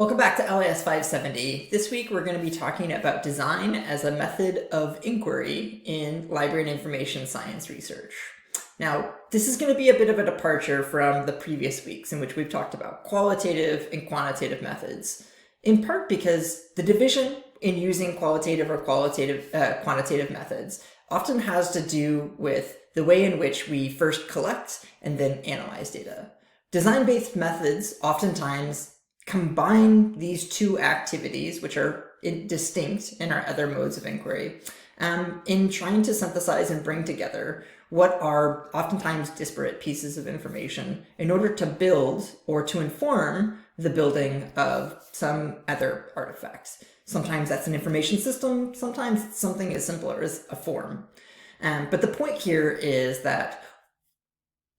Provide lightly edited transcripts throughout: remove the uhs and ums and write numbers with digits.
Welcome back to LIS570. This week we're going to be talking about design as a method of inquiry in library and information science research. Now, this is going to be a bit of a departure from the previous weeks in which we've talked about qualitative and quantitative methods, in part because the division in using qualitative or quantitative methods often has to do with the way in which we first collect and then analyze data. Design-based methods oftentimes combine these two activities, which are distinct in our other modes of inquiry, in trying to synthesize and bring together what are oftentimes disparate pieces of information in order to build or to inform the building of some other artifacts. Sometimes that's an information system, sometimes it's something as simple as a form. But the point here is that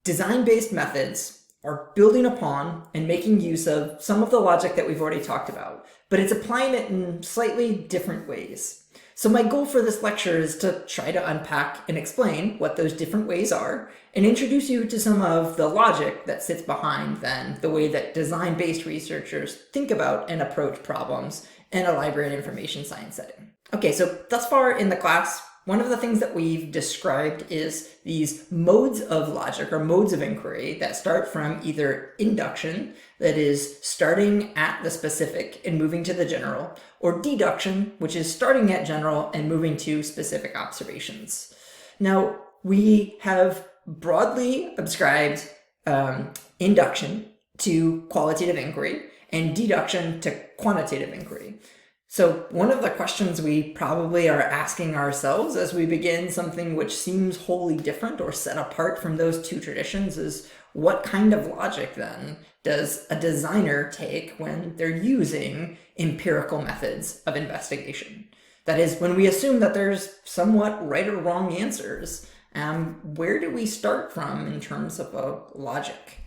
design-based methods are building upon and making use of some of the logic that we've already talked about, but it's applying it in slightly different ways. So my goal for this lecture is to try to unpack and explain what those different ways are and introduce you to some of the logic that sits behind then the way that design-based researchers think about and approach problems in a library and information science setting. Okay, so thus far in the class, one of the things that we've described is these modes of logic or modes of inquiry that start from either induction, that is starting at the specific and moving to the general, or deduction, which is starting at general and moving to specific observations. Now, we have broadly ascribed induction to qualitative inquiry and deduction to quantitative inquiry. So one of the questions we probably are asking ourselves as we begin something which seems wholly different or set apart from those two traditions is, what kind of logic then does a designer take when they're using empirical methods of investigation? That is, when we assume that there's somewhat right or wrong answers, where do we start from in terms of a logic?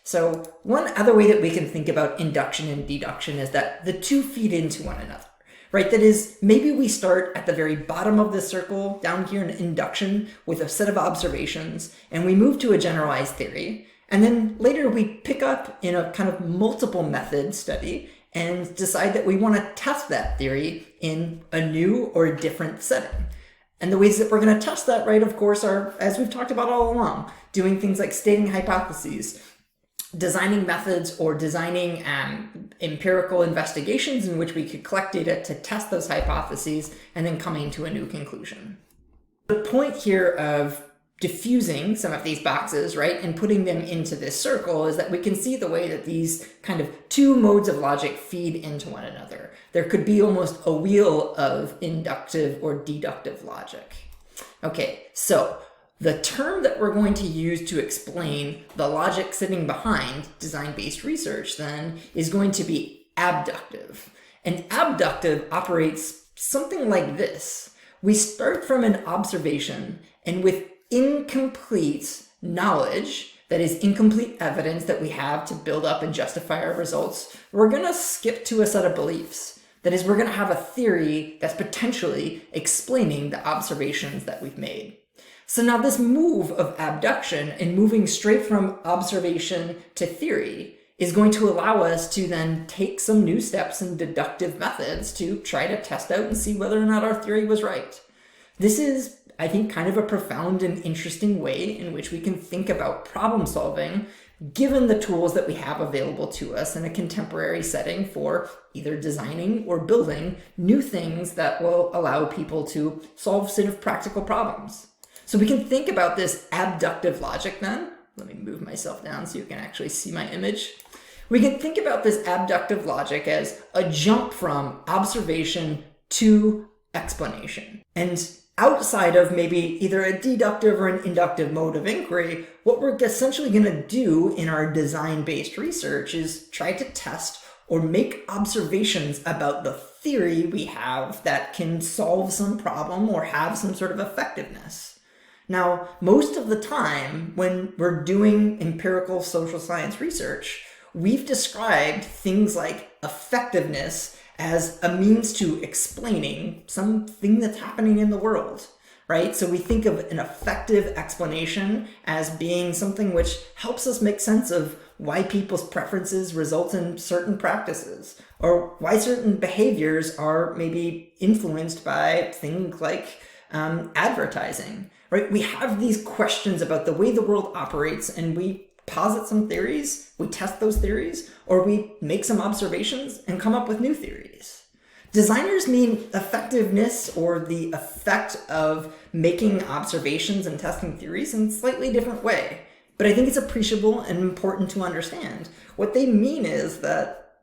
So one other way that we can think about induction and deduction is that the two feed into one another, right? That is, maybe we start at the very bottom of the circle down here in induction with a set of observations, and we move to a generalized theory. And then later we pick up in a kind of multiple method study and decide that we want to test that theory in a new or a different setting. And the ways that we're going to test that, right, of course, are, as we've talked about all along, doing things like stating hypotheses, designing methods or designing empirical investigations in which we could collect data to test those hypotheses and then coming to a new conclusion. The point here of diffusing some of these boxes, right, and putting them into this circle is that we can see the way that these kind of two modes of logic feed into one another. There could be almost a wheel of inductive or deductive logic. Okay, so the term that we're going to use to explain the logic sitting behind design-based research then is going to be abductive. And abductive operates something like this. We start from an observation, and with incomplete knowledge, that is incomplete evidence that we have to build up and justify our results, we're going to skip to a set of beliefs. That is, we're going to have a theory that's potentially explaining the observations that we've made. So now this move of abduction and moving straight from observation to theory is going to allow us to then take some new steps in deductive methods to try to test out and see whether or not our theory was right. This is, I think, kind of a profound and interesting way in which we can think about problem solving given the tools that we have available to us in a contemporary setting for either designing or building new things that will allow people to solve sort of practical problems. So we can think about this abductive logic then. Let me move myself down so you can actually see my image. We can think about this abductive logic as a jump from observation to explanation. And outside of maybe either a deductive or an inductive mode of inquiry, what we're essentially going to do in our design-based research is try to test or make observations about the theory we have that can solve some problem or have some sort of effectiveness. Now, most of the time when we're doing empirical social science research, we've described things like effectiveness as a means to explaining something that's happening in the world, right? So we think of an effective explanation as being something which helps us make sense of why people's preferences result in certain practices, or why certain behaviors are maybe influenced by things like advertising, right? We have these questions about the way the world operates, and we posit some theories, we test those theories, or we make some observations and come up with new theories. Designers mean effectiveness, or the effect of making observations and testing theories, in a slightly different way. But I think it's appreciable and important to understand. What they mean is that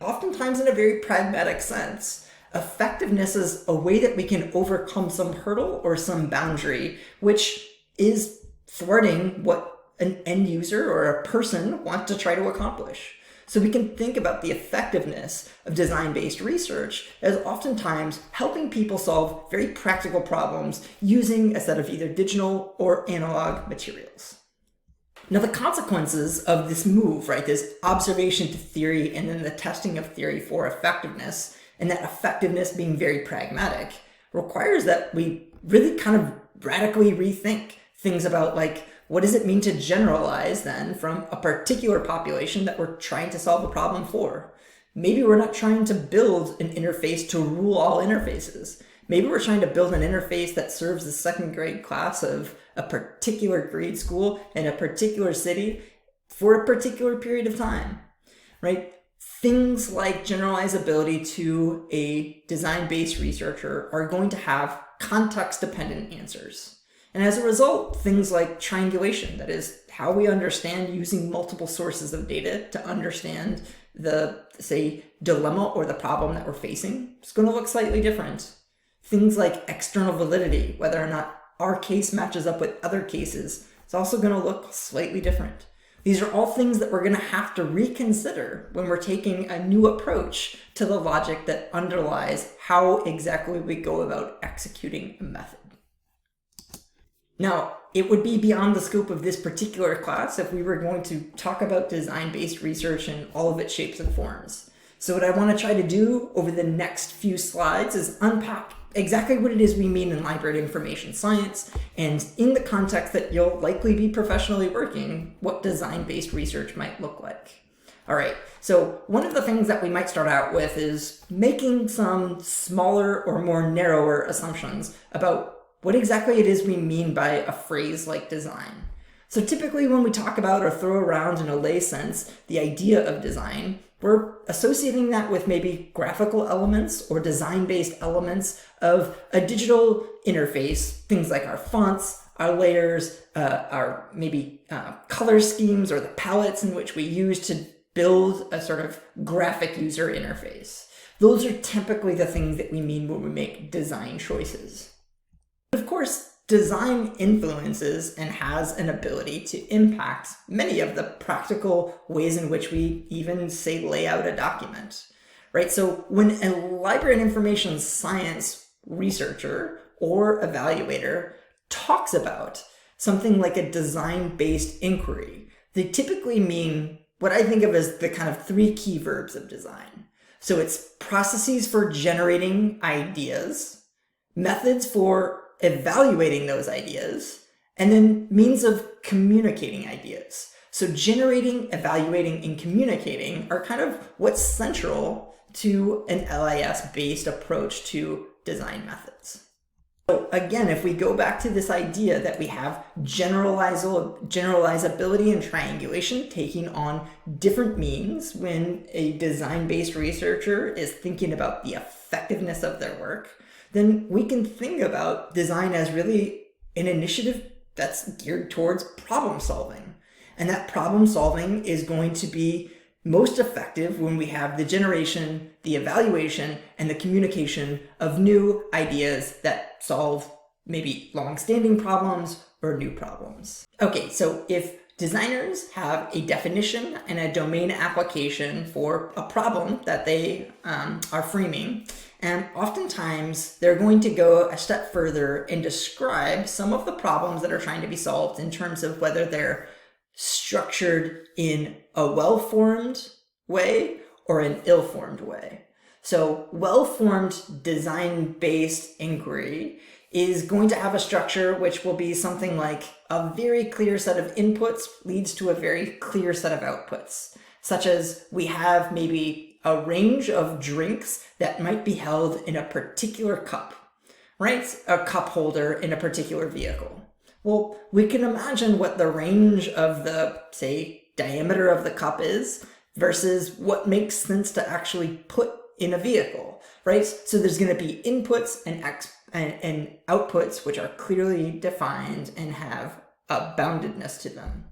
oftentimes in a very pragmatic sense, effectiveness is a way that we can overcome some hurdle or some boundary, which is thwarting what an end user or a person wants to try to accomplish. So we can think about the effectiveness of design-based research as oftentimes helping people solve very practical problems using a set of either digital or analog materials. Now, the consequences of this move, right, this observation to theory and then the testing of theory for effectiveness, and that effectiveness being very pragmatic, requires that we really kind of radically rethink things about, like, what does it mean to generalize then from a particular population that we're trying to solve a problem for? Maybe we're not trying to build an interface to rule all interfaces. Maybe we're trying to build an interface that serves the second grade class of a particular grade school in a particular city for a particular period of time, right? Things like generalizability to a design-based researcher are going to have context-dependent answers. And as a result, things like triangulation, that is how we understand using multiple sources of data to understand the, say, dilemma or the problem that we're facing, is going to look slightly different. Things like external validity, whether or not our case matches up with other cases, is also going to look slightly different. These are all things that we're going to have to reconsider when we're taking a new approach to the logic that underlies how exactly we go about executing a method. Now, it would be beyond the scope of this particular class if we were going to talk about design-based research in all of its shapes and forms. So what I want to try to do over the next few slides is unpack exactly what it is we mean in library information science, and in the context that you'll likely be professionally working, what design-based research might look like. All right, so one of the things that we might start out with is making some smaller or more narrower assumptions about what exactly it is we mean by a phrase like design. So typically when we talk about or throw around in a lay sense the idea of design, we're associating that with maybe graphical elements or design-based elements of a digital interface, things like our fonts, our layers, our maybe color schemes, or the palettes in which we use to build a sort of graphic user interface. Those are typically the things that we mean when we make design choices. Of course, design influences and has an ability to impact many of the practical ways in which we even, say, lay out a document, right? So when a library and information science researcher or evaluator talks about something like a design-based inquiry, they typically mean what I think of as the kind of three key verbs of design. So it's processes for generating ideas, methods for evaluating those ideas, and then means of communicating ideas. So generating, evaluating, and communicating are kind of what's central to an LIS-based approach to design methods. So again, if we go back to this idea that we have generalizability and triangulation taking on different means when a design-based researcher is thinking about the effectiveness of their work, then we can think about design as really an initiative that's geared towards problem solving. And that problem solving is going to be most effective when we have the generation, the evaluation, and the communication of new ideas that solve maybe long-standing problems or new problems. Okay, so if designers have a definition and a domain application for a problem that they are framing, and oftentimes they're going to go a step further and describe some of the problems that are trying to be solved in terms of whether they're structured in a well-formed way or an ill-formed way. So well-formed design-based inquiry is going to have a structure which will be something like a very clear set of inputs leads to a very clear set of outputs, such as we have maybe a range of drinks that might be held in a particular cup, right? A cup holder in a particular vehicle. Well, we can imagine what the range of the, say, diameter of the cup is versus what makes sense to actually put in a vehicle, right? So there's going to be inputs and outputs which are clearly defined and have a boundedness to them.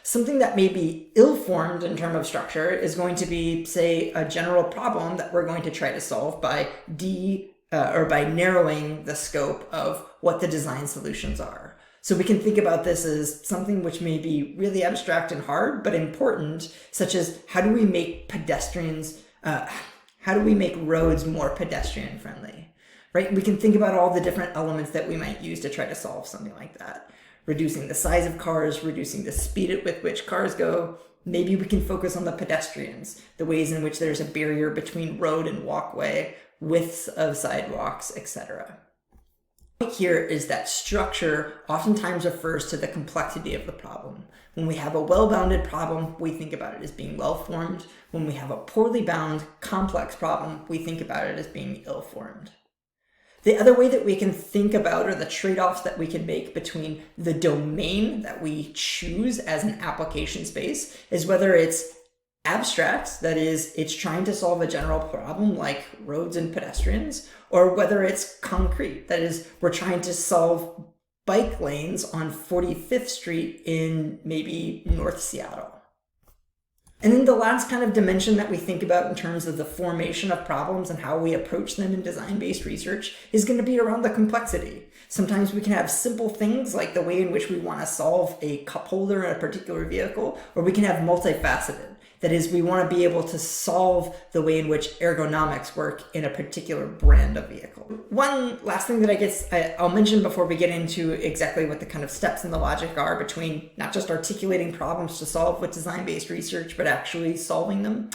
Something that may be ill-formed in terms of structure is going to be, say, a general problem that we're going to try to solve by by narrowing the scope of what the design solutions are. So we can think about this as something which may be really abstract and hard, but important, such as how do we make roads more pedestrian friendly, right? We can think about all the different elements that we might use to try to solve something like that. Reducing the size of cars, reducing the speed with which cars go. Maybe we can focus on the pedestrians, the ways in which there's a barrier between road and walkway, widths of sidewalks, etc. The point here is that structure oftentimes refers to the complexity of the problem. When we have a well-bounded problem, we think about it as being well-formed. When we have a poorly bound, complex problem, we think about it as being ill-formed. The other way that we can think about, or the trade-offs that we can make between the domain that we choose as an application space, is whether it's abstract, that is, it's trying to solve a general problem like roads and pedestrians, or whether it's concrete, that is, we're trying to solve bike lanes on 45th Street in maybe North Seattle. And then the last kind of dimension that we think about in terms of the formation of problems and how we approach them in design-based research is going to be around the complexity. Sometimes we can have simple things like the way in which we want to solve a cup holder in a particular vehicle, or we can have multifaceted. That is, we want to be able to solve the way in which ergonomics work in a particular brand of vehicle. One last thing that I guess I'll mention before we get into exactly what the kind of steps and the logic are between not just articulating problems to solve with design-based research, but actually solving them,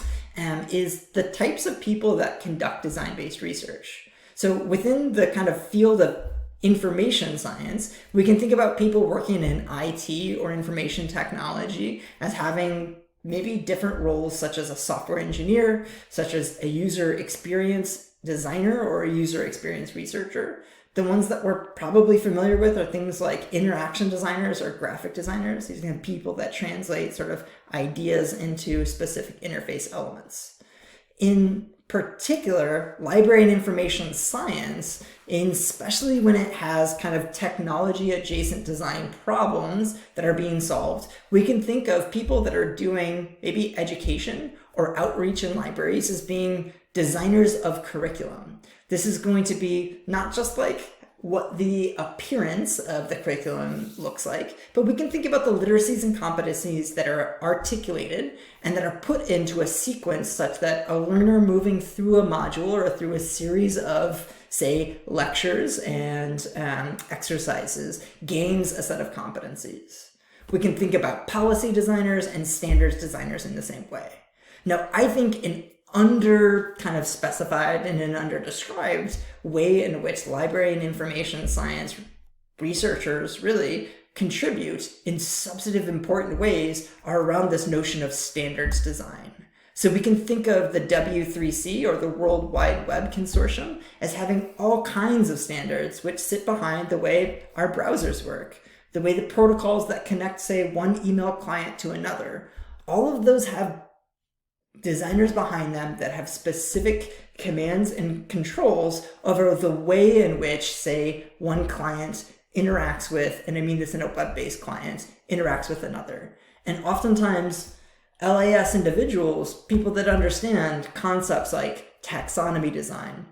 is the types of people that conduct design-based research. So within the kind of field of information science, we can think about people working in IT or information technology as having maybe different roles, such as a software engineer, such as a user experience designer or a user experience researcher. The ones that we're probably familiar with are things like interaction designers or graphic designers. These are people that translate sort of ideas into specific interface elements. In particular, library and information science, especially when it has kind of technology adjacent design problems that are being solved, we can think of people that are doing maybe education or outreach in libraries as being designers of curriculum. This is going to be not just like what the appearance of the curriculum looks like, but we can think about the literacies and competencies that are articulated and that are put into a sequence such that a learner moving through a module or through a series of, say, lectures and exercises gains a set of competencies. We can think about policy designers and standards designers in the same way. Now, I think an under kind of specified and an under described way in which library and information science researchers really contribute in substantive important ways are around this notion of standards design. So we can think of the W3C, or the World Wide Web Consortium, as having all kinds of standards which sit behind the way our browsers work, the way the protocols that connect, say, one email client to another. All of those have designers behind them that have specific commands and controls over the way in which, say, one client interacts with, and I mean this in a web-based client, interacts with another. And oftentimes, LIS individuals, people that understand concepts like taxonomy design,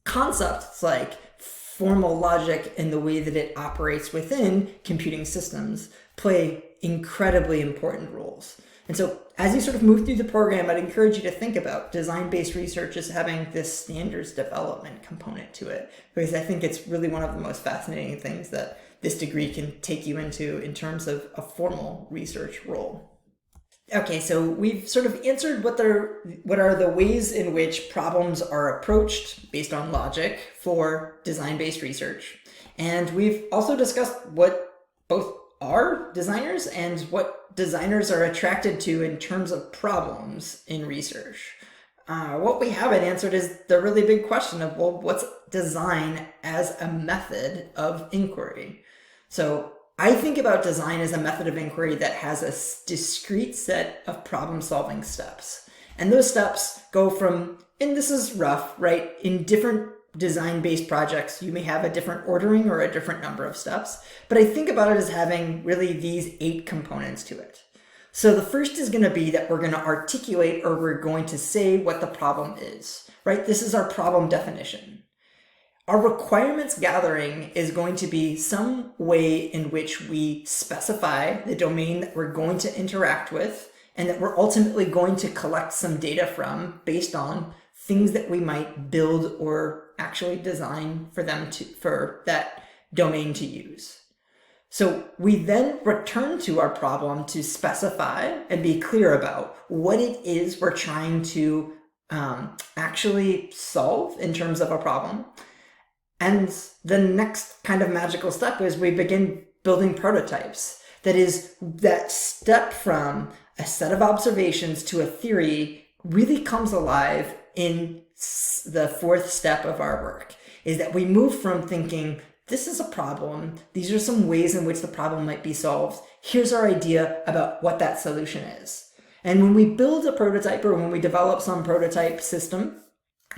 concepts like formal logic and the way that it operates within computing systems, play incredibly important roles. And so as you sort of move through the program, I'd encourage you to think about design-based research as having this standards development component to it, because I think it's really one of the most fascinating things that this degree can take you into in terms of a formal research role. Okay, so we've sort of answered what are the ways in which problems are approached based on logic for design-based research. And we've also discussed what both are designers and what designers are attracted to in terms of problems in research. What we haven't answered is the really big question of, well, what's design as a method of inquiry? So I think about design as a method of inquiry that has a discrete set of problem-solving steps. And those steps go from, and this is rough, right? In different design-based projects, you may have a different ordering or a different number of steps, but I think about it as having really these 8 components to it. So the first is going to be that we're going to articulate, or we're going to say what the problem is, right? This is our problem definition. Our requirements gathering is going to be some way in which we specify the domain that we're going to interact with and that we're ultimately going to collect some data from based on things that we might build or actually design for that domain to use. So we then return to our problem to specify and be clear about what it is we're trying to actually solve in terms of a problem. And the next kind of magical step is we begin building prototypes. That is, that step from a set of observations to a theory really comes alive in the 4th step of our work, is that we move from thinking, this is a problem, these are some ways in which the problem might be solved, here's our idea about what that solution is. And when we build a prototype, or when we develop some prototype system,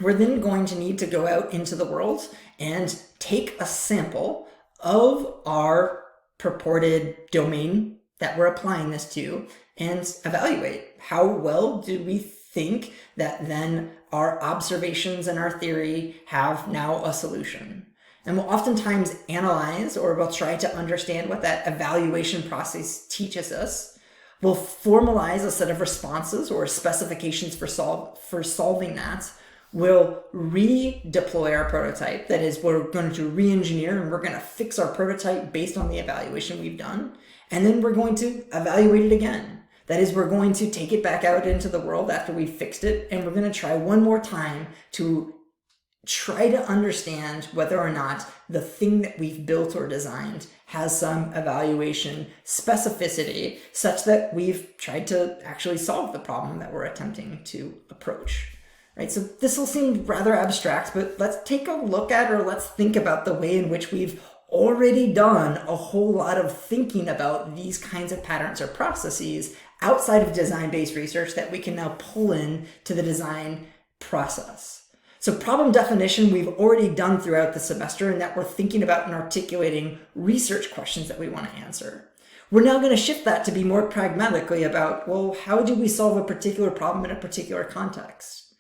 we're then going to need to go out into the world and take a sample of our purported domain that we're applying this to and evaluate how well do we think that then our observations and our theory have now a solution. And we'll oftentimes analyze, or we'll try to understand what that evaluation process teaches us. We'll formalize a set of responses or specifications for solving that. We'll redeploy our prototype. That is, we're going to re-engineer and we're going to fix our prototype based on the evaluation we've done. And then we're going to evaluate it again. That is, we're going to take it back out into the world after we've fixed it, and we're going to try one more time to try to understand whether or not the thing that we've built or designed has some evaluation specificity such that we've tried to actually solve the problem that we're attempting to approach. Right? So this will seem rather abstract, but let's take a look at, or let's think about the way in which we've already done a whole lot of thinking about these kinds of patterns or processes outside of design-based research that we can now pull in to the design process. So problem definition we've already done throughout the semester, and that we're thinking about and articulating research questions that we want to answer. We're now going to shift that to be more pragmatically about, well, how do we solve a particular problem in a particular context?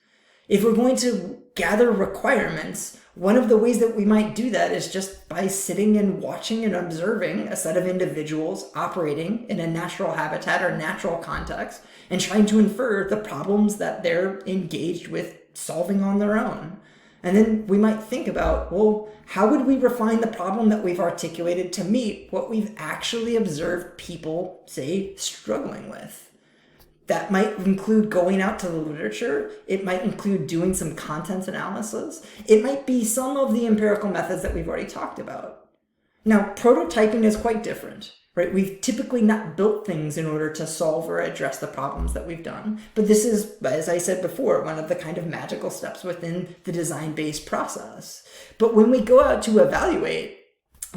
If we're going to gather requirements, one of the ways that we might do that is just by sitting and watching and observing a set of individuals operating in a natural habitat or natural context and trying to infer the problems that they're engaged with solving on their own. And then we might think about, well, how would we refine the problem that we've articulated to meet what we've actually observed people, say, struggling with? That might include going out to the literature. It might include doing some content analysis. It might be some of the empirical methods that we've already talked about. Now, prototyping is quite different, right? We've typically not built things in order to solve or address the problems that we've done. But this is, as I said before, one of the kind of magical steps within the design-based process. But when we go out to evaluate,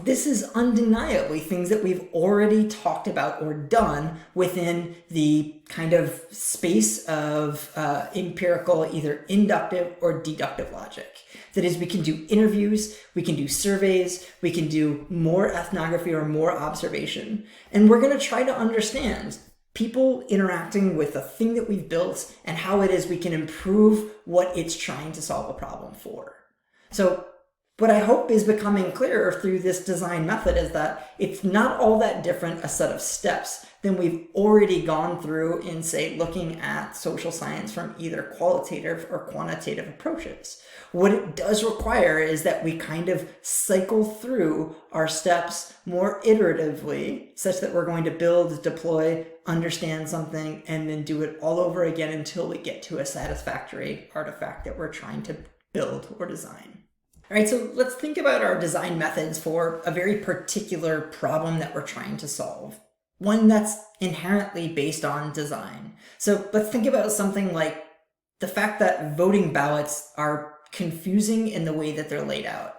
this is undeniably things that we've already talked about or done within the kind of space of empirical, either inductive or deductive logic. That is, we can do interviews, we can do surveys, we can do more ethnography or more observation. And we're going to try to understand people interacting with the thing that we've built and how it is we can improve what it's trying to solve a problem for. So what I hope is becoming clearer through this design method is that it's not all that different a set of steps than we've already gone through in, say, looking at social science from either qualitative or quantitative approaches. What it does require is that we kind of cycle through our steps more iteratively, such that we're going to build, deploy, understand something, and then do it all over again until we get to a satisfactory artifact that we're trying to build or design. All right, so let's think about our design methods for a very particular problem that we're trying to solve. One that's inherently based on design. So let's think about something like the fact that voting ballots are confusing in the way that they're laid out.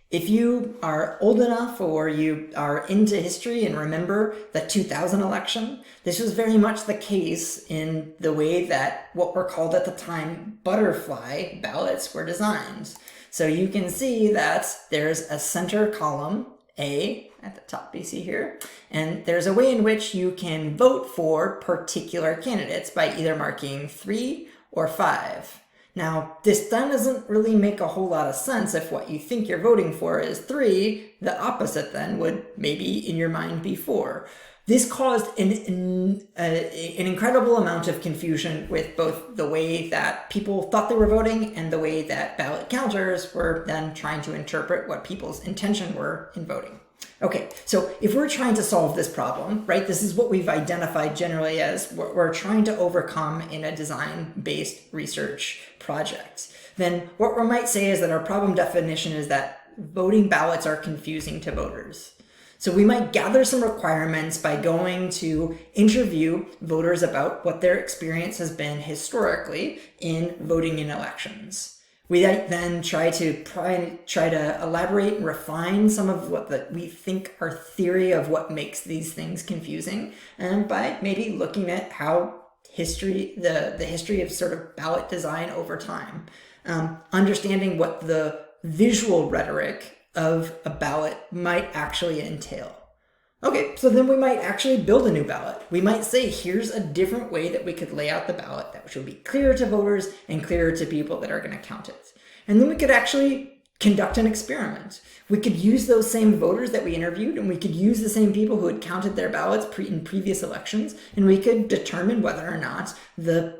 If you are old enough or you are into history and remember the 2000 election, this was very much the case in the way that what were called at the time butterfly ballots were designed. So you can see that there's a center column, A, at the top you see here, and there's a way in which you can vote for particular candidates by either marking 3 or 5. Now, this doesn't really make a whole lot of sense if what you think you're voting for is 3, the opposite then would maybe in your mind be 4. This caused an incredible amount of confusion with both the way that people thought they were voting and the way that ballot counters were then trying to interpret what people's intention were in voting. Okay, so if we're trying to solve this problem, right, this is what we've identified generally as what we're trying to overcome in a design-based research project, then what we might say is that our problem definition is that voting ballots are confusing to voters. So we might gather some requirements by going to interview voters about what their experience has been historically in voting in elections. We then try to elaborate and refine some of what we think our theory of what makes these things confusing, and by maybe looking at how the history of sort of ballot design over time, understanding what the visual rhetoric of a ballot might actually entail. Okay, so then we might actually build a new ballot. We might say, here's a different way that we could lay out the ballot that should be clearer to voters and clearer to people that are going to count it. And then we could actually conduct an experiment. We could use those same voters that we interviewed, and we could use the same people who had counted their ballots in previous elections, and we could determine whether or not the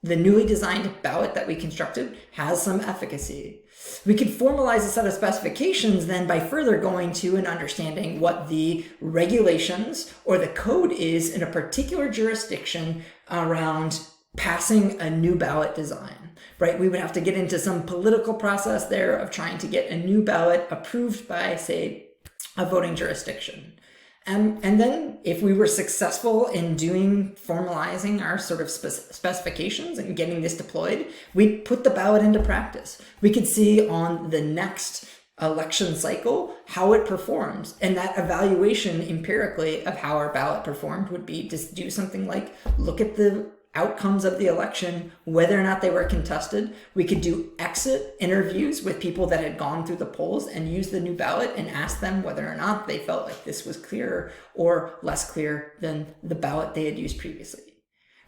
newly designed ballot that we constructed has some efficacy. We could formalize a set of specifications then by further going to and understanding what the regulations or the code is in a particular jurisdiction around passing a new ballot design, right? We would have to get into some political process there of trying to get a new ballot approved by, say, a voting jurisdiction. And then if we were successful in formalizing our sort of specifications and getting this deployed, we'd put the ballot into practice. We could see on the next election cycle how it performed. And that evaluation empirically of how our ballot performed would be to do something like look at the outcomes of the election, whether or not they were contested. We could do exit interviews with people that had gone through the polls and use the new ballot and ask them whether or not they felt like this was clearer or less clear than the ballot they had used previously.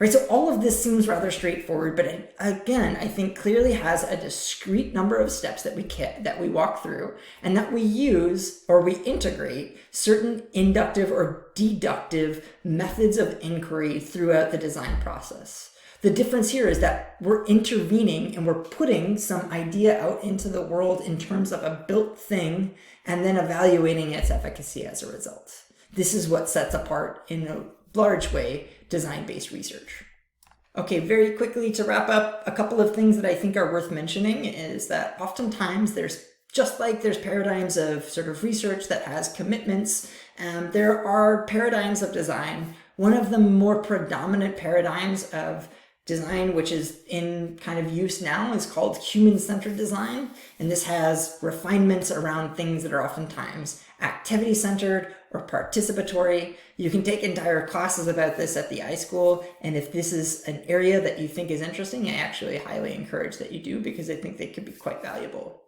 Right, so all of this seems rather straightforward, but again, I think clearly has a discrete number of steps that we walk through and that we use or we integrate certain inductive or deductive methods of inquiry throughout the design process. The difference here is that we're intervening and we're putting some idea out into the world in terms of a built thing and then evaluating its efficacy as a result. This is what sets apart, in a large way, design-based research. Okay, very quickly to wrap up, a couple of things that I think are worth mentioning is that oftentimes there's paradigms of sort of research that has commitments, there are paradigms of design. One of the more predominant paradigms of design, which is in kind of use now, is called human-centered design. And this has refinements around things that are oftentimes activity-centered or participatory. You can take entire classes about this at the iSchool. And if this is an area that you think is interesting, I actually highly encourage that you do, because I think they could be quite valuable.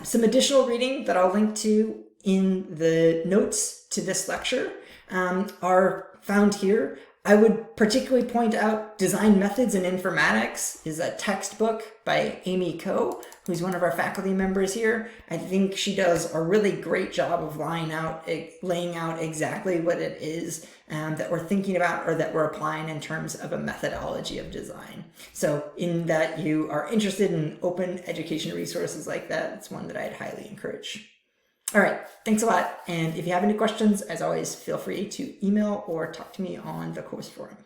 Some additional reading that I'll link to in the notes to this lecture are found here. I would particularly point out Design Methods in Informatics is a textbook by Amy Coe, who's one of our faculty members here. I think she does a really great job of laying out exactly what it is that we're thinking about or that we're applying in terms of a methodology of design. So in that you are interested in open education resources like that, it's one that I'd highly encourage. All right, thanks a lot. And if you have any questions, as always, feel free to email or talk to me on the course forum.